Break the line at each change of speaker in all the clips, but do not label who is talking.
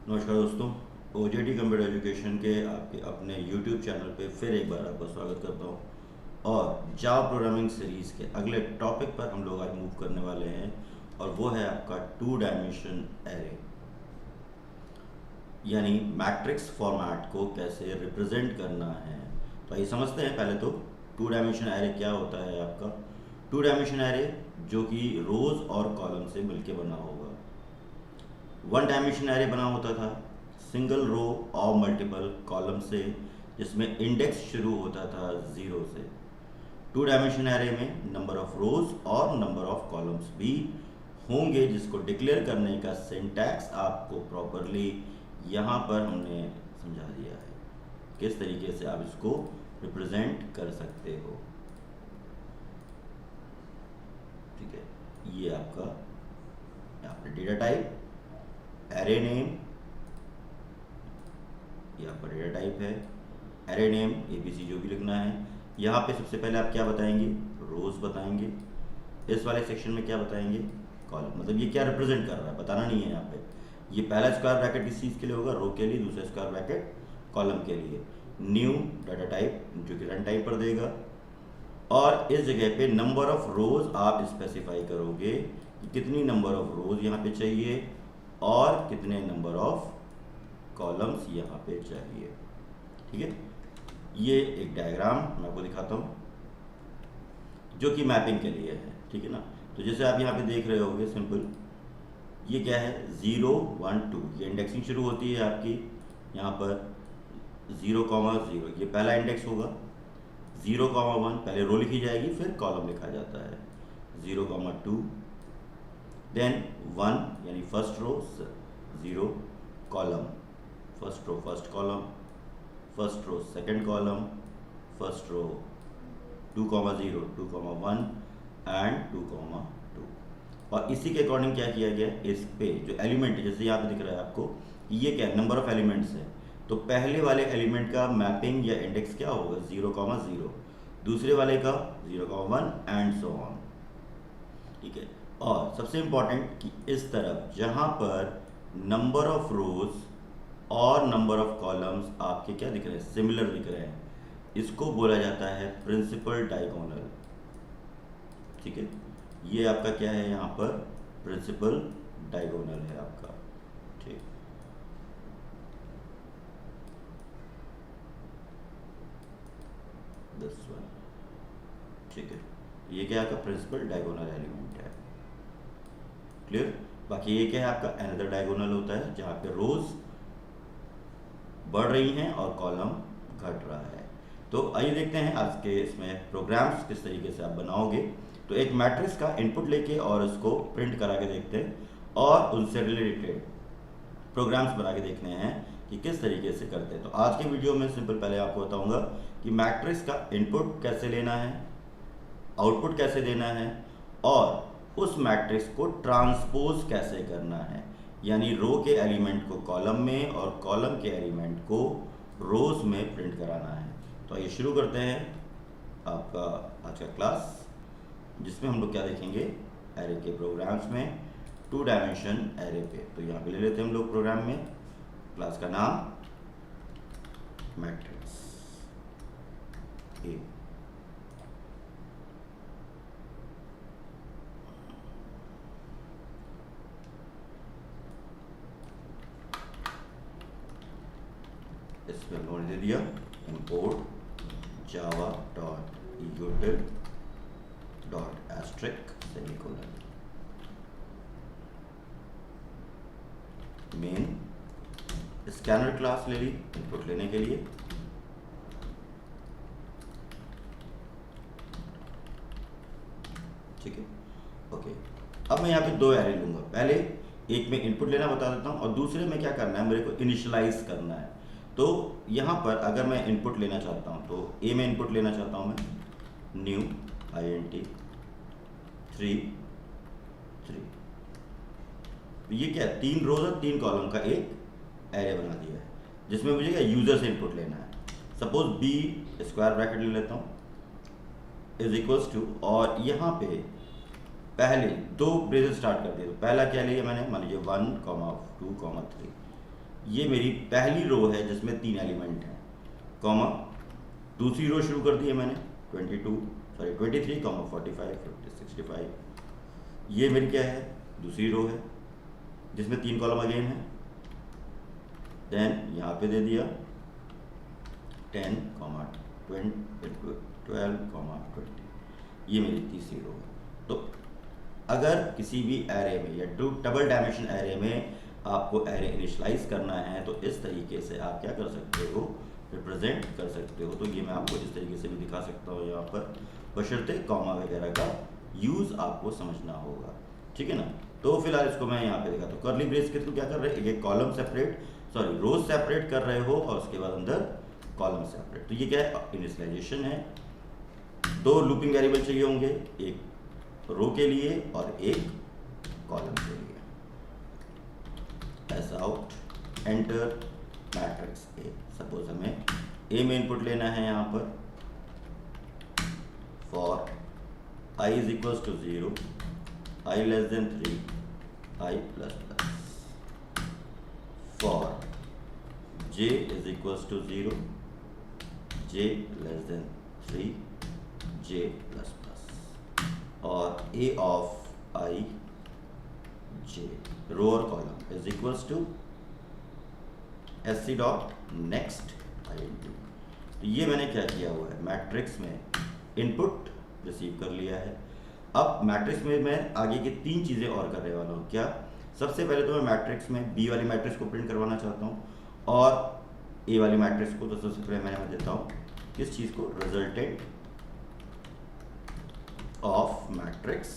नमस्कार दोस्तों। OJT computer education के आपके अपने यूट्यूब चैनल पे फिर एक बार आपका स्वागत करता हूँ और जावा प्रोग्रामिंग सीरीज़ के अगले टॉपिक पर हम लोग आज मूव करने वाले हैं और वो है आपका टू डायमेंशन एरे, यानी मैट्रिक्स फॉर्मेट को कैसे रिप्रेजेंट करना है। तो आइए समझते हैं। पहले तो टू डायमेंशन एरे क्या होता है आपका। टू डायमेंशन एरे जो कि रोज़ और कॉलम से मिलके बना होगा। वन डायमेंशन एरे बना होता था सिंगल रो और मल्टीपल कॉलम से, जिसमें इंडेक्स शुरू होता था ज़ीरो से। टू डायमेंशन एरे में नंबर ऑफ रोज और नंबर ऑफ कॉलम्स भी होंगे, जिसको डिक्लेयर करने का सिंटैक्स आपको प्रॉपरली यहाँ पर हमने समझा दिया है किस तरीके से आप इसको रिप्रेजेंट कर सकते हो। ठीक है, ये आपका यहाँ पर डेटा टाइप, एरे नेम, यहाँ पर डेटा टाइप है, एरे नेम एबीसी जो भी लिखना है। यहाँ पे सबसे पहले आप क्या बताएंगे, रोज बताएंगे। इस वाले सेक्शन में क्या बताएंगे, कॉलम। मतलब ये क्या रिप्रेजेंट कर रहा है बताना नहीं है यहाँ पे। ये पहला स्क्वायर ब्रैकेट किस चीज़ के लिए होगा, रो के लिए, दूसरा स्क्वायर ब्रैकेट कॉलम के लिए। न्यू डाटा टाइप जो कि रन टाइप पर देगा, और इस जगह पे नंबर ऑफ रोज आप स्पेसिफाई करोगे कि कितनी नंबर ऑफ रोज यहाँ पे चाहिए और कितने नंबर ऑफ कॉलम्स यहाँ पे चाहिए। ठीक है, ये एक डायग्राम मैं आपको दिखाता हूँ जो कि मैपिंग के लिए है। ठीक है ना, तो जैसे आप यहाँ पे देख रहे होगे, सिंपल ये क्या है, 0 1 2, ये इंडेक्सिंग शुरू होती है आपकी यहाँ पर 0,0। ये पहला इंडेक्स होगा। 0,1 पहले रो लिखी जाएगी, फिर कॉलम लिखा जाता है। 0,2 देन 1 यानी first row, 0 column, first row first column, first row second column, first row 2,0 2,1 and 2,2। और इसी के अकॉर्डिंग क्या किया गया, इस पे जो एलिमेंट है, जैसे यहाँ पे दिख रहा है आपको, ये क्या है, नंबर ऑफ एलिमेंट्स है। तो पहले वाले एलिमेंट का मैपिंग या इंडेक्स क्या होगा, 0,0, दूसरे वाले का 0,1 एंड सो ऑन। ठीक है, और सबसे इंपॉर्टेंट कि इस तरफ जहाँ पर नंबर ऑफ रोज और नंबर ऑफ कॉलम्स आपके क्या दिख रहे हैं, सिमिलर दिख रहे हैं, इसको बोला जाता है प्रिंसिपल डायगोनल। ठीक है, ये आपका क्या है, यहाँ पर प्रिंसिपल डायगोनल है आपका। ठीक, दिस वन। ठीक है, ये क्या है आपका प्रिंसिपल डायगोनल एलिमेंट है। क्लियर। बाकी ये क्या है आपका अनदर डायगोनल होता है, जहाँ पे रोज बढ़ रही हैं और कॉलम घट रहा है। तो आइए देखते हैं आज के इसमें प्रोग्राम्स किस तरीके से आप बनाओगे। तो एक मैट्रिक्स का इनपुट लेके और उसको प्रिंट करा के देखते हैं और उनसे रिलेटेड प्रोग्राम्स बना के देखते हैं कि किस तरीके से करते हैं। तो आज के वीडियो में सिंपल पहले आपको बताऊंगा कि मैट्रिक्स का इनपुट कैसे लेना है, आउटपुट कैसे देना है, और उस मैट्रिक्स को ट्रांसपोज कैसे करना है, यानी रो के एलिमेंट को कॉलम में और कॉलम के एलिमेंट को रोज में प्रिंट कराना है। तो आइए शुरू करते हैं आपका आज का क्लास, जिसमें हम लोग क्या देखेंगे, एरे के प्रोग्राम्स में टू डायमेंशन एरे पे। तो यहाँ पे ले लेते हैं हम लोग प्रोग्राम में, क्लास का नाम मैट्रिक्स ए। इसमें हमने दे दिया import java dot util dot asterisk semicolon. Main scanner class ले ली इनपुट लेने के लिए। ठीक है, ओके। अब मैं यहाँ पे दो एरे लूंगा, पहले एक में इनपुट लेना बता देता हूँ और दूसरे में क्या करना है, मेरे को इनिशियलाइज करना है। तो यहाँ पर अगर मैं इनपुट लेना चाहता हूँ, तो ए में इनपुट लेना चाहता हूँ मैं, न्यू int 3 3। ये क्या है, 3 रोज और 3 कॉलम का एक एरे बना दिया है, जिसमें मुझे क्या यूजर से इनपुट लेना है। सपोज बी स्क्वायर ब्रैकेट ले लेता हूँ इज इक्वल्स टू, और यहाँ पे पहले दो ब्रेसेस स्टार्ट कर दिए। तो पहला क्या लिया मैंने, मान लीजिए 1, 2, 3। ये मेरी पहली रो है जिसमें 3 एलिमेंट हैं, कॉमा दूसरी रो शुरू कर दी है मैंने 23 कॉमा 45 50 65, ये मेरी क्या है, दूसरी रो है जिसमें 3 कॉलम अगेन है। देन यहाँ पे दे दिया 10 कॉमा 12 कॉमा 20, ये मेरी तीसरी रो है। तो अगर किसी भी एरे में या डबल डायमेंशन एरे में आपको एरे इनिशियलाइज करना है तो इस तरीके से आप क्या कर सकते हो, रिप्रेजेंट कर सकते हो। तो ये मैं आपको इस तरीके से भी दिखा सकता हूँ यहाँ पर, बशर्ते कॉमा वगैरह का यूज़ आपको समझना होगा, ठीक है ना। तो फिलहाल इसको मैं यहाँ पे दिखा, तो कर्ली ब्रेस के थ्रू क्या कर रहे हैं, एक कॉलम सेपरेट, सॉरी रोज सेपरेट कर रहे हो और उसके बाद अंदर कॉलम सेपरेट। तो ये क्या है, इनिशियलाइजेशन है। 2 लूपिंग वेरिएबल चाहिए होंगे, एक रो के लिए और एक कॉलम के लिए। S out enter matrix A, suppose हमें ए में इनपुट लेना है यहाँ पर, for i is equal to 0, i less than 3, i plus plus, for j is equal to 0, j less than 3, j plus plus, और a of i j row और column is equals to sc dot next i int. तो ये मैंने क्या किया हुआ है, matrix में इनपुट रिसीव कर लिया है। अब मैट्रिक्स में मैं आगे की 3 चीज़ें और करने वाला हूँ। क्या, सबसे पहले तो मैं मैट्रिक्स में बी वाली मैट्रिक्स को प्रिंट करवाना चाहता हूँ और ए वाली मैट्रिक्स को। तो सबसे पहले मैं देता हूँ किस चीज़ को, रिजल्टेंट ऑफ मैट्रिक्स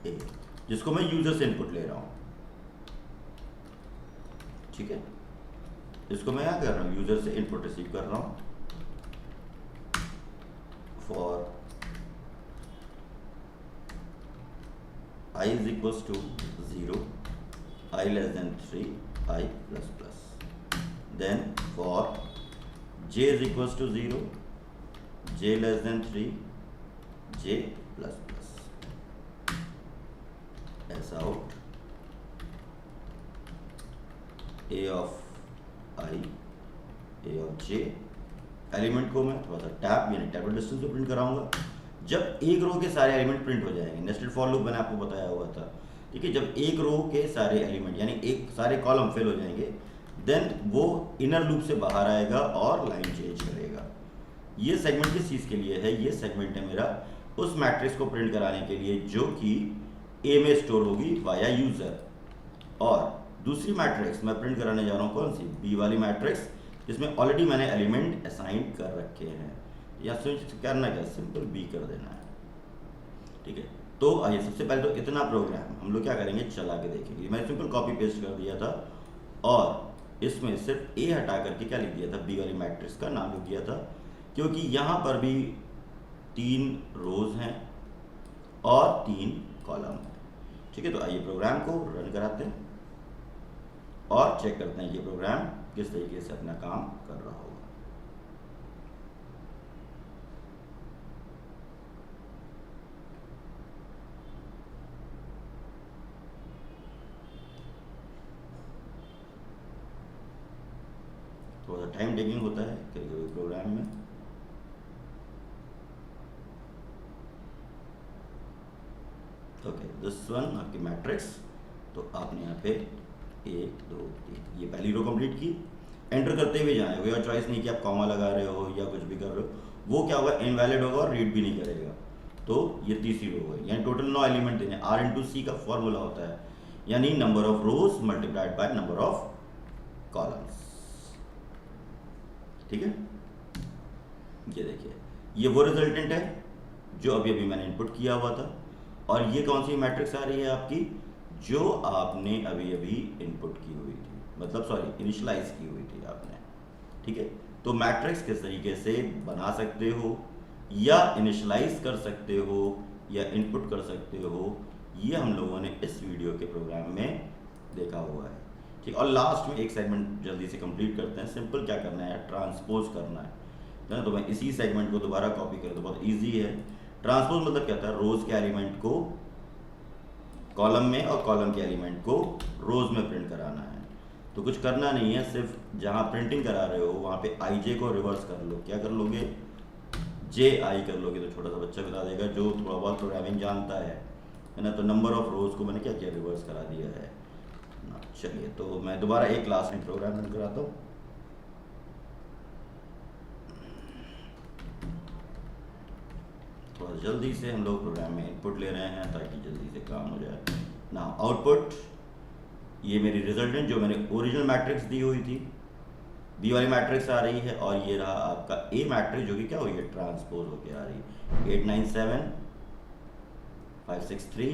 ए, जिसको मैं यूजर से इनपुट ले रहा हूँ, ठीक है। इसको मैं क्या कर रहा हूँ, यूजर से इनपुट रिसीव कर रहा हूँ, for i is equals to 0, I less than 3, I plus plus. Then for j is equals to 0, j less than 3, j plus plus. S out a of I, a of j, element को मैं थोड़ा सा tap यानी table distance पे print कराऊंगा। जब एक रो के सारे एलिमेंट प्रिंट हो जाएंगे, नेस्टेड फॉर लूप मैंने आपको बताया हुआ था, ठीक है। जब एक रो के सारे एलिमेंट यानी एक सारे कॉलम फिल हो जाएंगे, देन वो इनर लूप से बाहर आएगा और लाइन चेंज करेगा। ये सेगमेंट किस चीज़ के लिए है, ये सेगमेंट है मेरा उस मैट्रिक्स को प्रिंट कराने के लिए जो कि ए में स्टोर होगी वाया यूजर। और दूसरी मैट्रिक्स मैं प्रिंट कराने जा रहा हूँ कौन सी, बी वाली मैट्रिक्स, जिसमें ऑलरेडी मैंने एलिमेंट असाइन कर रखे हैं। या करना क्या, सिंपल बी कर देना है, ठीक है। तो आइए सबसे पहले तो इतना प्रोग्राम हम लोग क्या करेंगे, चला के देखेंगे। मैं सिंपल कॉपी पेस्ट कर दिया था और इसमें सिर्फ ए हटा करके क्या लिख दिया था, बी वाली मैट्रिक्स का नाम लिख दिया था, क्योंकि यहाँ पर भी 3 रोज हैं और 3 कॉलम हैं, ठीक है। तो आइए प्रोग्राम को रन कराते हैं और चेक करते हैं ये प्रोग्राम किस तरीके से अपना काम कर रहा होगा। थोड़ा सा टाइम टेकिंग होता है कभी कभी प्रोग्राम में। ओके, दिस वन आपकी मैट्रिक्स। तो आपने यहाँ पे 1 2 3 ये पहली रो कंप्लीट की। एंटर करते हुए जाना है, कोई और चॉइस नहीं कि आप कॉमा लगा रहे हो या कुछ भी कर रहे हो, वो क्या होगा, इनवैलिड होगा और रीड भी नहीं करेगा। तो ये तीसरी रो है, यानी टोटल 9 एलिमेंट देने। R इंटू सी का फॉर्मूला होता है, यानी number of rose multiplied by number of columns, ठीक है। ये देखिए, ये वो रिजल्टेंट है जो अभी अभी मैंने इनपुट किया हुआ था, और ये कौन सी मैट्रिक्स आ रही है आपकी, जो आपने अभी अभी इनपुट की हुई थी, मतलब सॉरी इनिशियलाइज की हुई थी आपने, ठीक है। तो मैट्रिक्स किस तरीके से बना सकते हो या इनिशियलाइज कर सकते हो या इनपुट कर सकते हो, ये हम लोगों ने इस वीडियो के प्रोग्राम में देखा हुआ है, ठीक। और लास्ट में एक सेगमेंट जल्दी से कंप्लीट करते हैं। सिंपल क्या करना है, ट्रांसपोज करना है ना। तो मैं इसी सेगमेंट को दोबारा कॉपी कर, तो बहुत ईजी है। ट्रांसपोज मतलब क्या था, रोज के एलिमेंट को कॉलम में और कॉलम के एलिमेंट को रोज में प्रिंट कराना है। तो कुछ करना नहीं है, सिर्फ जहाँ प्रिंटिंग करा रहे हो वहाँ पे आई जे को रिवर्स कर लो। क्या कर लोगे? जे आई कर लोगे, तो छोटा सा बच्चा बता देगा जो थोड़ा बहुत प्रोग्रामिंग जानता है ना। तो नंबर ऑफ रोज को मैंने क्या किया, रिवर्स करा दिया है ना। चलिए, तो मैं दोबारा एक क्लास में प्रोग्राम रन कराता हूँ। थोड़ा जल्दी से हम लोग प्रोग्राम में इनपुट ले रहे हैं ताकि जल्दी से काम हो जाए ना। आउटपुट ये मेरी रिजल्टेंट जो मैंने ओरिजिनल मैट्रिक्स दी हुई थी, बी वाली मैट्रिक्स आ रही है, और ये रहा आपका ए मैट्रिक्स जो कि क्या हुई है, ट्रांसपोज होके आ रही है 897 563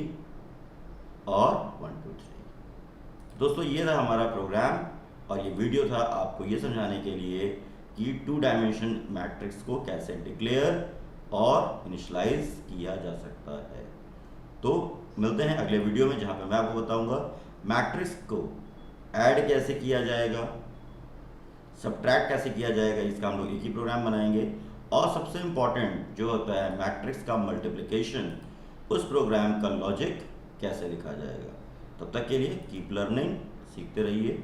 और 123। दोस्तों ये था हमारा प्रोग्राम, और ये वीडियो था आपको ये समझाने के लिए कि 2 डायमेंशन मैट्रिक्स को कैसे डिक्लेयर और इनिशियलाइज किया जा सकता है। तो मिलते हैं अगले वीडियो में, जहाँ पे मैं आपको बताऊंगा मैट्रिक्स को ऐड कैसे किया जाएगा, सब्ट्रैक्ट कैसे किया जाएगा, इसका हम लोग एक ही प्रोग्राम बनाएंगे, और सबसे इम्पॉर्टेंट जो होता है मैट्रिक्स का मल्टीप्लिकेशन, उस प्रोग्राम का लॉजिक कैसे लिखा जाएगा। तब तक के लिए कीप लर्निंग, सीखते रहिए।